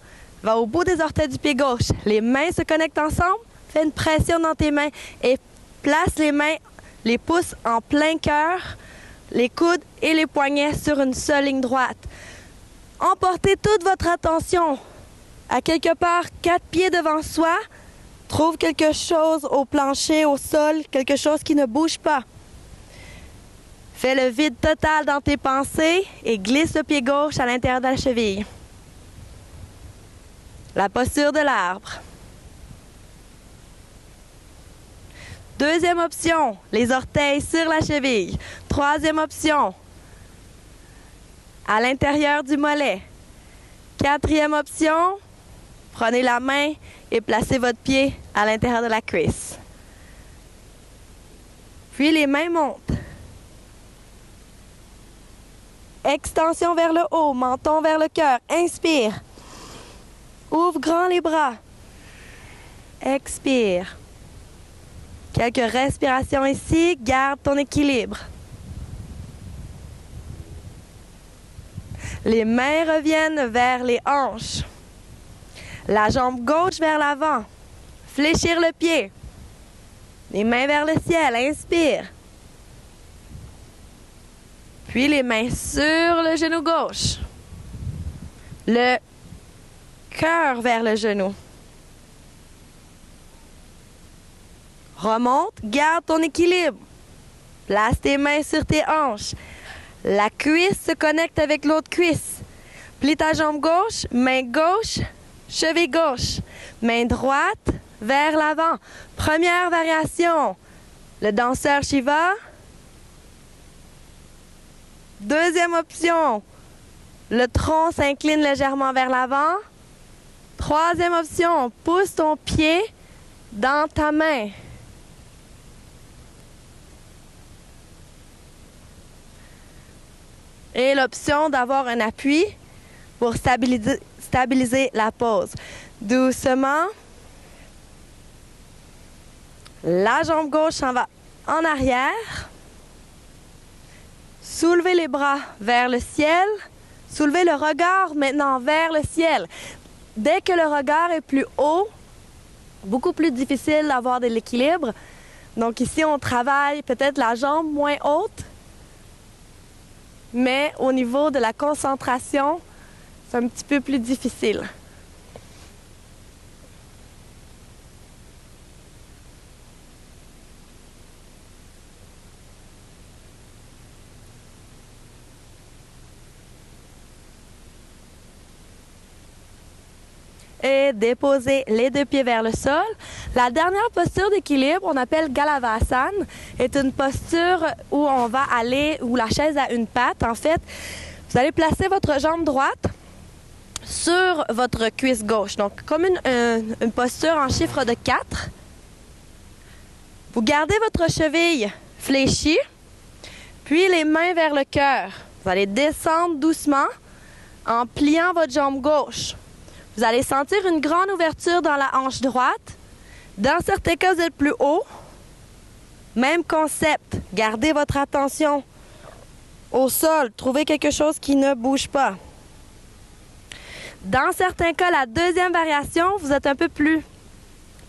Va au bout des orteils du pied gauche. Les mains se connectent ensemble. Fais une pression dans tes mains et place les mains, les pouces en plein cœur, les coudes et les poignets sur une seule ligne droite. Emportez toute votre attention à quelque part 4 pieds devant soi. Trouve quelque chose au plancher, au sol, quelque chose qui ne bouge pas. Fais le vide total dans tes pensées et glisse le pied gauche à l'intérieur de la cheville. La posture de l'arbre. Deuxième option, les orteils sur la cheville. Troisième option, à l'intérieur du mollet. Quatrième option, prenez la main et placez votre pied à l'intérieur de la cuisse. Puis les mains montent. Extension vers le haut, menton vers le cœur. Inspire. Ouvre grand les bras. Expire. Quelques respirations ici, garde ton équilibre. Les mains reviennent vers les hanches. La jambe gauche vers l'avant. Fléchir le pied. Les mains vers le ciel, inspire. Puis les mains sur le genou gauche. Le cœur vers le genou. Remonte, garde ton équilibre. Place tes mains sur tes hanches. La cuisse se connecte avec l'autre cuisse. Plie ta jambe gauche, main gauche, cheville gauche. Main droite vers l'avant. Première variation. Le danseur Shiva. Deuxième option. Le tronc s'incline légèrement vers l'avant. Troisième option. Pousse ton pied dans ta main. Et l'option d'avoir un appui pour stabiliser la pose. Doucement. La jambe gauche s'en va en arrière. Soulevez les bras vers le ciel. Soulevez le regard maintenant vers le ciel. Dès que le regard est plus haut, beaucoup plus difficile d'avoir de l'équilibre. Donc ici, on travaille peut-être la jambe moins haute. Mais au niveau de la concentration, c'est un petit peu plus difficile. et déposez les deux pieds vers le sol. La dernière posture d'équilibre, on appelle Galavasana, est une posture où on va aller, où la chaise a une patte. En fait, vous allez placer votre jambe droite sur votre cuisse gauche. Donc, comme une posture en chiffre de 4. Vous gardez votre cheville fléchie, puis les mains vers le cœur. Vous allez descendre doucement en pliant votre jambe gauche. Vous allez sentir une grande ouverture dans la hanche droite. Dans certains cas, vous êtes plus haut. Même concept. Gardez votre attention au sol. Trouvez quelque chose qui ne bouge pas. Dans certains cas, la deuxième variation, vous êtes un peu plus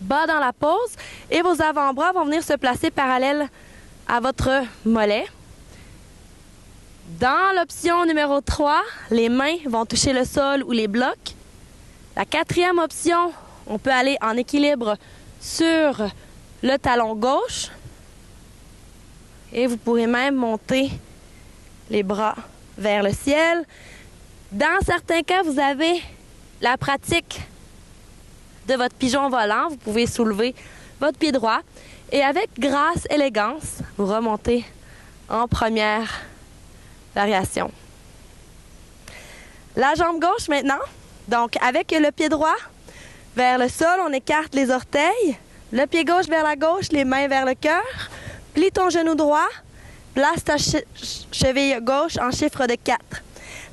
bas dans la pose et vos avant-bras vont venir se placer parallèles à votre mollet. Dans l'option numéro 3, les mains vont toucher le sol ou les blocs. La quatrième option, on peut aller en équilibre sur le talon gauche et vous pourrez même monter les bras vers le ciel. Dans certains cas, vous avez la pratique de votre pigeon volant. Vous pouvez soulever votre pied droit et avec grâce, élégance, vous remontez en première variation. La jambe gauche maintenant. Donc, avec le pied droit vers le sol, on écarte les orteils. Le pied gauche vers la gauche, les mains vers le cœur. Plie ton genou droit. Place ta cheville gauche en chiffre de 4.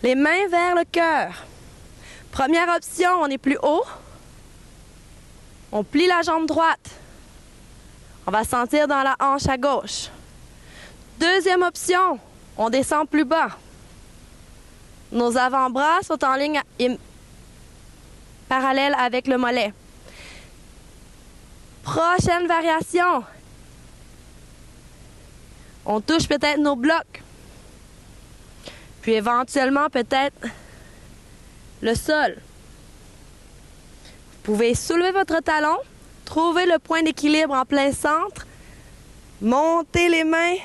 Les mains vers le cœur. Première option, on est plus haut. On plie la jambe droite. On va sentir dans la hanche à gauche. Deuxième option, on descend plus bas. Nos avant-bras sont en ligne parallèle avec le mollet. Prochaine variation. On touche peut-être nos blocs. Puis éventuellement peut-être le sol. Vous pouvez soulever votre talon, trouver le point d'équilibre en plein centre, monter les mains.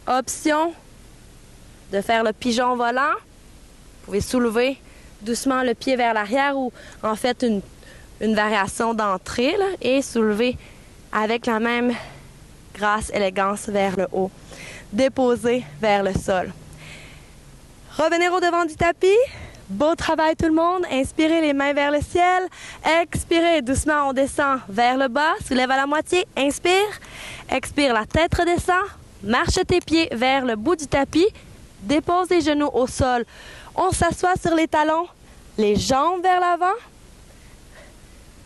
Option de faire le pigeon volant. Vous pouvez soulever doucement le pied vers l'arrière ou en fait une variation d'entrée là, et soulever avec la même grâce, élégance vers le haut. Déposer vers le sol. Revenir au devant du tapis. Beau travail tout le monde. Inspirez les mains vers le ciel. Expirez doucement, on descend vers le bas. Soulève à la moitié. Inspire. Expire, la tête redescend. Marche tes pieds vers le bout du tapis. Dépose les genoux au sol. On s'assoit sur les talons. Les jambes vers l'avant.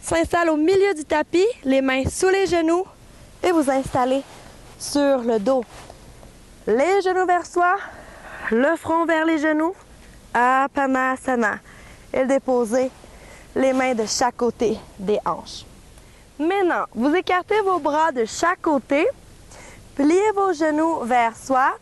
S'installe au milieu du tapis. Les mains sous les genoux. Et vous installez sur le dos. Les genoux vers soi. Le front vers les genoux. Apanasana. Et déposez les mains de chaque côté des hanches. Maintenant, vous écartez vos bras de chaque côté. Pliez vos genoux vers soi.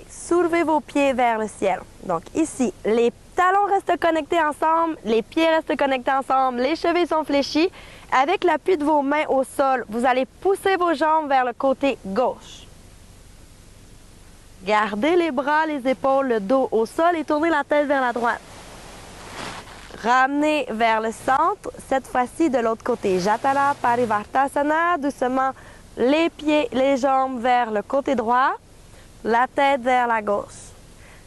Soulevez vos pieds vers le ciel. Donc ici, les talons restent connectés ensemble, les pieds restent connectés ensemble, les chevilles sont fléchis. Avec l'appui de vos mains au sol, vous allez pousser vos jambes vers le côté gauche. Gardez les bras, les épaules, le dos au sol et tournez la tête vers la droite. Ramenez vers le centre, cette fois-ci de l'autre côté. Jatana Parivartasana, doucement les pieds, les jambes vers le côté droit, la tête vers la gauche.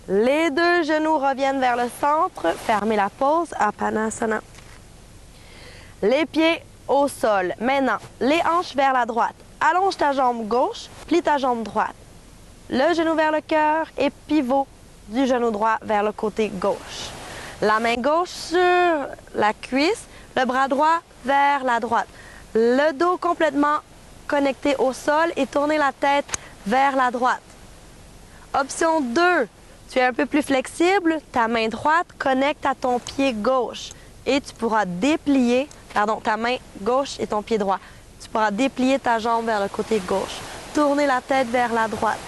Les deux genoux reviennent vers le centre, fermez la pose, Apanasana. Les pieds au sol. Maintenant, les hanches vers la droite. Allonge ta jambe gauche, plie ta jambe droite. Le genou vers le cœur et pivot du genou droit vers le côté gauche. La main gauche sur la cuisse, le bras droit vers la droite. Le dos complètement connecté au sol et tournez la tête vers la droite. Option 2, tu es un peu plus flexible, ta main droite connecte à ton pied gauche et tu pourras déplier, ta main gauche et ton pied droit. Tu pourras déplier ta jambe vers le côté gauche. Tourner la tête vers la droite.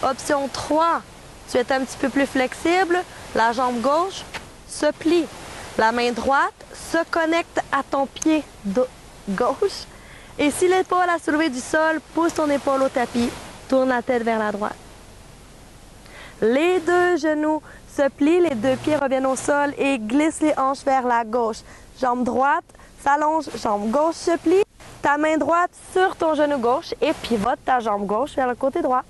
Option 3, tu es un petit peu plus flexible, la jambe gauche se plie. La main droite se connecte à ton pied gauche. Et si l'épaule a soulevé du sol, pousse ton épaule au tapis, tourne la tête vers la droite. Les deux genoux se plient, les deux pieds reviennent au sol et glissent les hanches vers la gauche. Jambe droite s'allonge, jambe gauche se plie, ta main droite sur ton genou gauche et pivote ta jambe gauche vers le côté droit.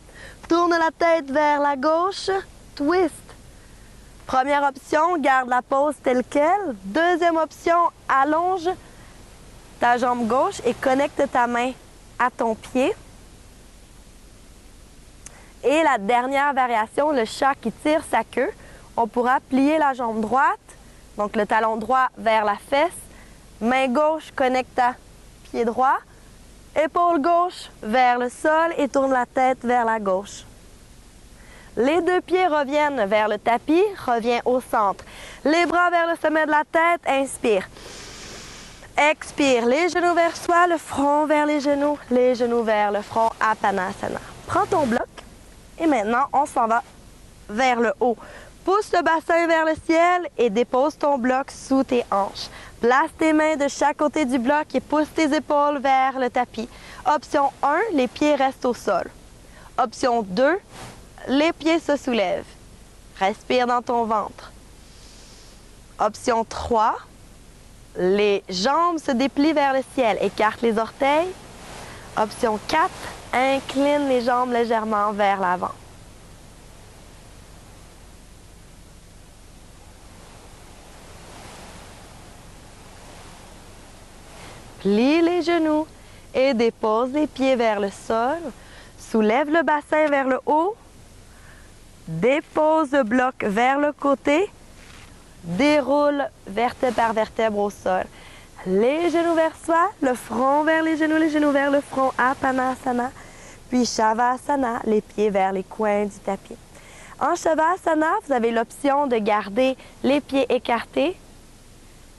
Tourne la tête vers la gauche, twist. Première option, garde la pose telle quelle. Deuxième option, allonge ta jambe gauche et connecte ta main à ton pied. Et la dernière variation, le chat qui tire sa queue, on pourra plier la jambe droite, donc le talon droit vers la fesse, main gauche connecte à pied droit, épaule gauche vers le sol et tourne la tête vers la gauche. Les deux pieds reviennent vers le tapis, reviens au centre. Les bras vers le sommet de la tête, inspire. Expire, les genoux vers soi, le front vers les genoux vers le front, Apanasana. Prends ton bloc et maintenant on s'en va vers le haut. Pousse le bassin vers le ciel et dépose ton bloc sous tes hanches. Place tes mains de chaque côté du bloc et pousse tes épaules vers le tapis. Option 1, les pieds restent au sol. Option 2, les pieds se soulèvent. Respire dans ton ventre. Option 3, les jambes se déplient vers le ciel. Écarte les orteils. Option 4, incline les jambes légèrement vers l'avant. Plie les genoux et dépose les pieds vers le sol. Soulève le bassin vers le haut. Dépose le bloc vers le côté. Déroule vertèbre par vertèbre au sol. Les genoux vers soi, le front vers les genoux vers le front, Apanasana. Puis Shavasana, les pieds vers les coins du tapis. En Shavasana, vous avez l'option de garder les pieds écartés,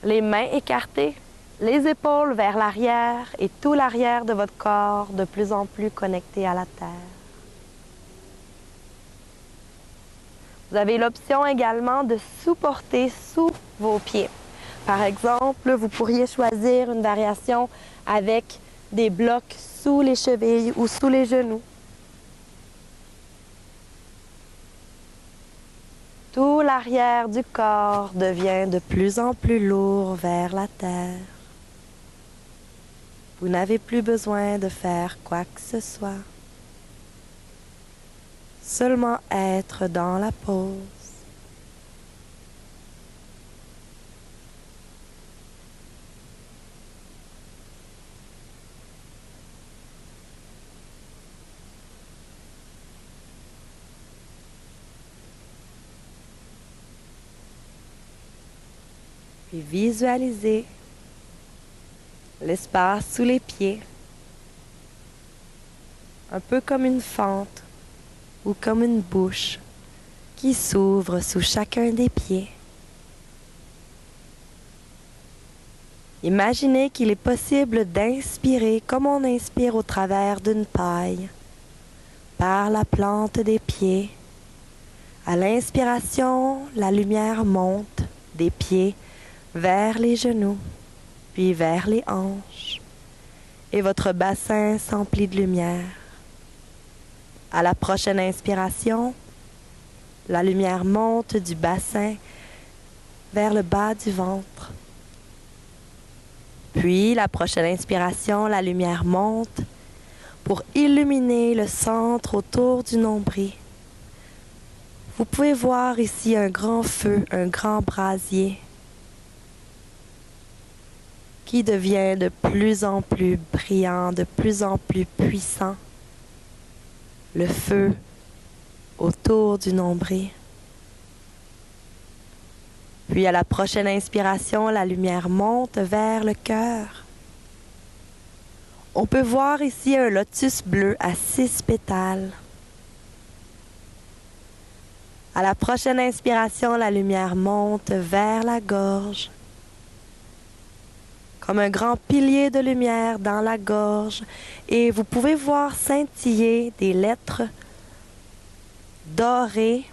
les mains écartées, les épaules vers l'arrière et tout l'arrière de votre corps de plus en plus connecté à la terre. Vous avez l'option également de supporter sous vos pieds. Par exemple, vous pourriez choisir une variation avec des blocs sous les chevilles ou sous les genoux. Tout l'arrière du corps devient de plus en plus lourd vers la terre. Vous n'avez plus besoin de faire quoi que ce soit. Seulement être dans la pause. Puis visualisez l'espace sous les pieds, un peu comme une fente ou comme une bouche qui s'ouvre sous chacun des pieds. Imaginez qu'il est possible d'inspirer comme on inspire au travers d'une paille, par la plante des pieds. À l'inspiration, la lumière monte des pieds vers les genoux, puis vers les hanches, et votre bassin s'emplit de lumière. À la prochaine inspiration, la lumière monte du bassin vers le bas du ventre. Puis, la prochaine inspiration, la lumière monte pour illuminer le centre autour du nombril. Vous pouvez voir ici un grand feu, un grand brasier qui devient de plus en plus brillant, de plus en plus puissant. Le feu autour du nombril. Puis à la prochaine inspiration, la lumière monte vers le cœur. On peut voir ici un lotus bleu à 6 pétales. À la prochaine inspiration, la lumière monte vers la gorge. Comme un grand pilier de lumière dans la gorge. Et vous pouvez voir scintiller des lettres dorées.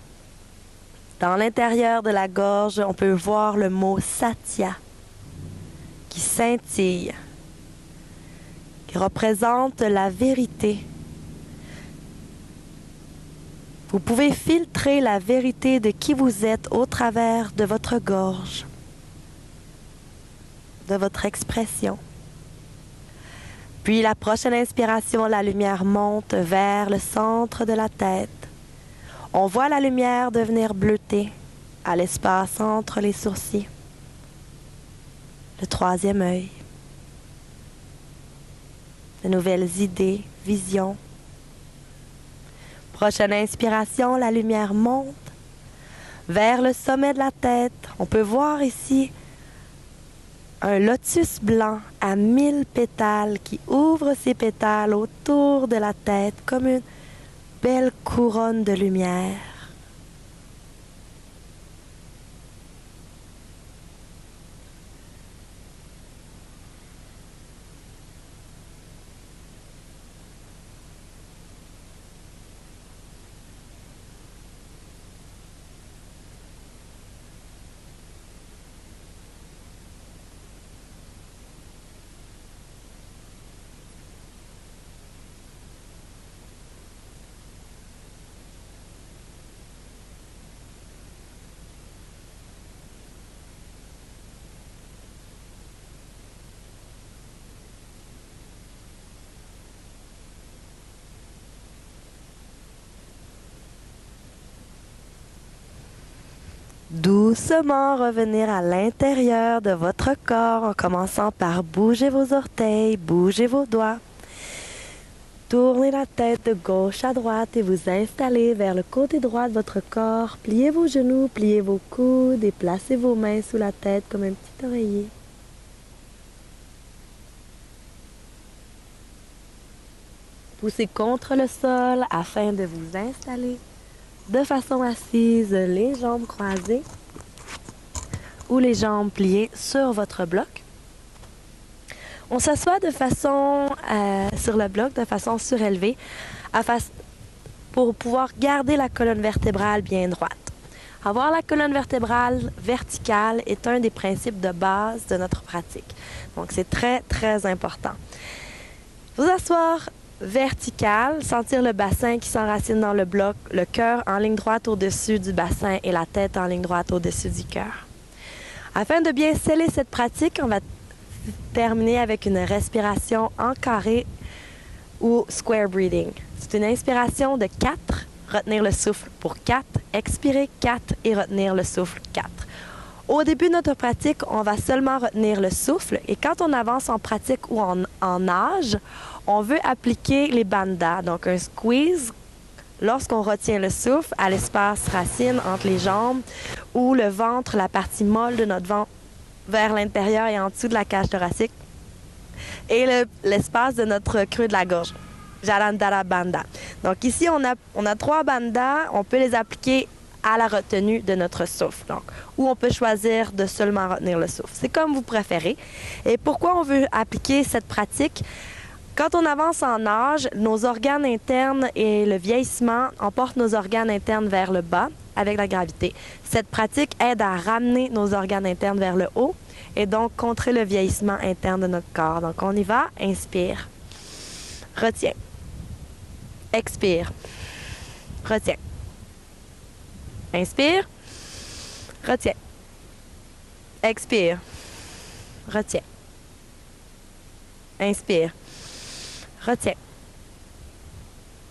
Dans l'intérieur de la gorge, on peut voir le mot Satya qui scintille, qui représente la vérité. Vous pouvez filtrer la vérité de qui vous êtes au travers de votre gorge, de votre expression. Puis la prochaine inspiration, la lumière monte vers le centre de la tête. On voit la lumière devenir bleutée à l'espace entre les sourcils. Le troisième œil. De nouvelles idées, visions. Prochaine inspiration, la lumière monte vers le sommet de la tête. On peut voir ici un lotus blanc à 1000 pétales qui ouvre ses pétales autour de la tête comme une belle couronne de lumière. Doucement revenir à l'intérieur de votre corps en commençant par bouger vos orteils, bouger vos doigts. Tournez la tête de gauche à droite et vous installez vers le côté droit de votre corps. Pliez vos genoux, pliez vos coudes et placez vos mains sous la tête comme un petit oreiller. Poussez contre le sol afin de vous installer de façon assise, les jambes croisées ou les jambes pliées sur votre bloc. On s'assoit de façon sur le bloc de façon surélevée pour pouvoir garder la colonne vertébrale bien droite. Avoir la colonne vertébrale verticale est un des principes de base de notre pratique. Donc, c'est très, très important. Vous asseoir vertical, sentir le bassin qui s'enracine dans le bloc, le cœur en ligne droite au-dessus du bassin et la tête en ligne droite au-dessus du cœur. Afin de bien sceller cette pratique, on va terminer avec une respiration en carré ou square breathing. C'est une inspiration de 4, retenir le souffle pour 4, expirer 4 et retenir le souffle 4. Au début de notre pratique, on va seulement retenir le souffle et quand on avance en pratique ou en nage, on veut appliquer les bandhas, donc un squeeze lorsqu'on retient le souffle à l'espace racine entre les jambes ou le ventre, la partie molle de notre ventre vers l'intérieur et en dessous de la cage thoracique et l'espace de notre creux de la gorge. Jalandhara Bandha. Donc ici, on a 3 bandhas, on peut les appliquer à la retenue de notre souffle. Donc, ou on peut choisir de seulement retenir le souffle. C'est comme vous préférez. Et pourquoi on veut appliquer cette pratique? Quand on avance en âge, nos organes internes et le vieillissement emportent nos organes internes vers le bas avec la gravité. Cette pratique aide à ramener nos organes internes vers le haut et donc contrer le vieillissement interne de notre corps. Donc on y va, inspire, retiens, expire, retiens, inspire, retiens, expire, retiens, inspire, retiens.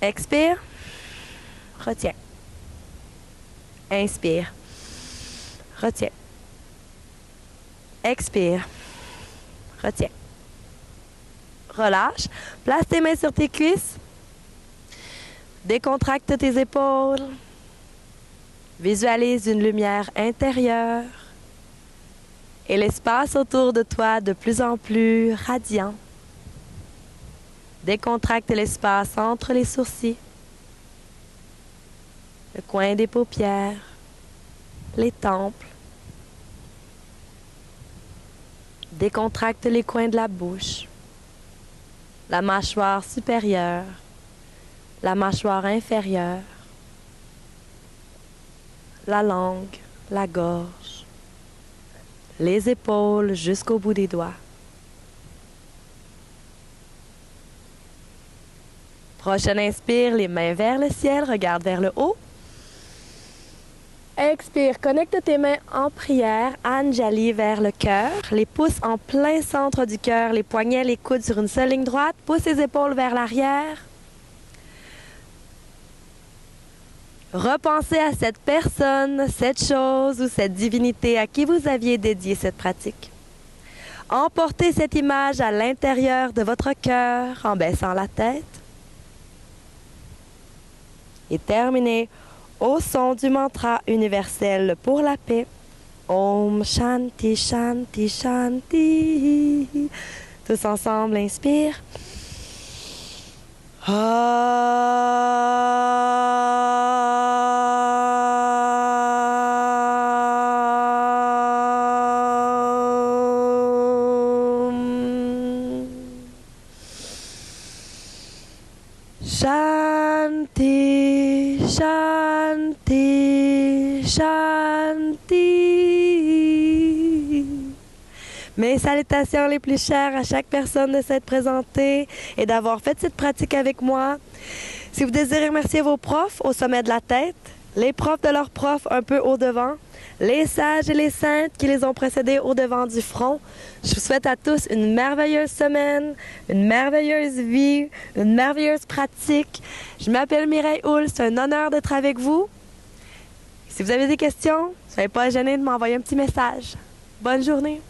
Expire. Retiens. Inspire. Retiens. Expire. Retiens. Relâche. Place tes mains sur tes cuisses. Décontracte tes épaules. Visualise une lumière intérieure et l'espace autour de toi de plus en plus radiant. Décontracte l'espace entre les sourcils, le coin des paupières, les tempes. Décontracte les coins de la bouche, la mâchoire supérieure, la mâchoire inférieure, la langue, la gorge, les épaules jusqu'au bout des doigts. Prochaine inspire, les mains vers le ciel, regarde vers le haut. Expire, connecte tes mains en prière, Anjali vers le cœur, les pouces en plein centre du cœur, les poignets, les coudes sur une seule ligne droite, pousse les épaules vers l'arrière. Repensez à cette personne, cette chose ou cette divinité à qui vous aviez dédié cette pratique. Emportez cette image à l'intérieur de votre cœur en baissant la tête. Et terminez au son du mantra universel pour la paix. Om Shanti Shanti Shanti. Tous ensemble, inspire. Shanti, Shanti, Shanti. Mes salutations les plus chères à chaque personne de s'être présentée et d'avoir fait cette pratique avec moi. Si vous désirez remercier vos profs au sommet de la tête, les profs de leurs profs un peu au devant, les sages et les saintes qui les ont précédés au devant du front, je vous souhaite à tous une merveilleuse semaine, une merveilleuse vie, une merveilleuse pratique. Je m'appelle Mireille Houle, c'est un honneur d'être avec vous. Si vous avez des questions, ne soyez pas gênés de m'envoyer un petit message. Bonne journée!